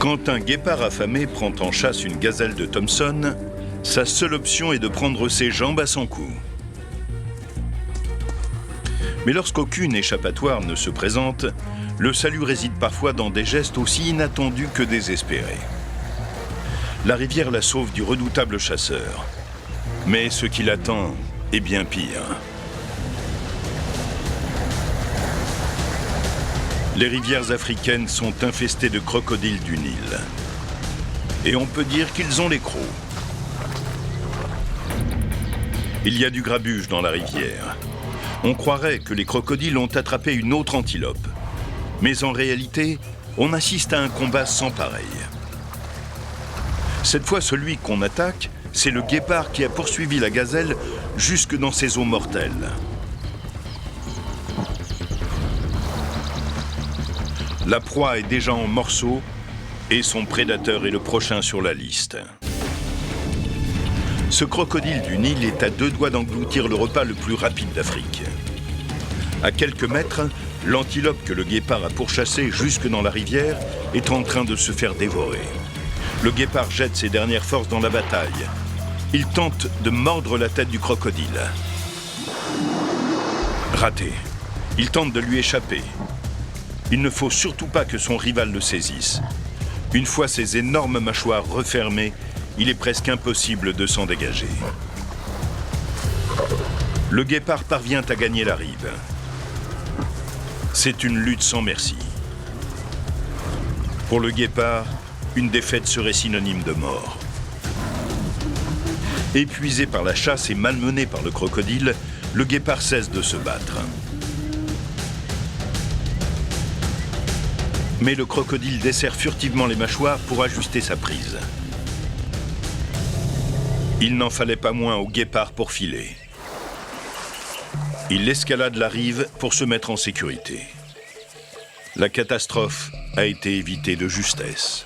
Quand un guépard affamé prend en chasse une gazelle de Thomson, sa seule option est de prendre ses jambes à son cou. Mais lorsqu'aucune échappatoire ne se présente, le salut réside parfois dans des gestes aussi inattendus que désespérés. La rivière la sauve du redoutable chasseur. Mais ce qui l'attend est bien pire. Les rivières africaines sont infestées de crocodiles du Nil. Et on peut dire qu'ils ont les crocs. Il y a du grabuge dans la rivière. On croirait que les crocodiles ont attrapé une autre antilope. Mais en réalité, on assiste à un combat sans pareil. Cette fois, celui qu'on attaque, c'est le guépard qui a poursuivi la gazelle jusque dans ses eaux mortelles. La proie est déjà en morceaux et son prédateur est le prochain sur la liste. Ce crocodile du Nil est à 2 doigts d'engloutir le repas le plus rapide d'Afrique. À quelques mètres, l'antilope que le guépard a pourchassée jusque dans la rivière est en train de se faire dévorer. Le guépard jette ses dernières forces dans la bataille. Il tente de mordre la tête du crocodile. Raté. Il tente de lui échapper. Il ne faut surtout pas que son rival le saisisse. Une fois ses énormes mâchoires refermées, il est presque impossible de s'en dégager. Le guépard parvient à gagner la rive. C'est une lutte sans merci. Pour le guépard, une défaite serait synonyme de mort. Épuisé par la chasse et malmené par le crocodile, le guépard cesse de se battre. Mais le crocodile desserre furtivement les mâchoires pour ajuster sa prise. Il n'en fallait pas moins au guépard pour filer. Il escalade la rive pour se mettre en sécurité. La catastrophe a été évitée de justesse.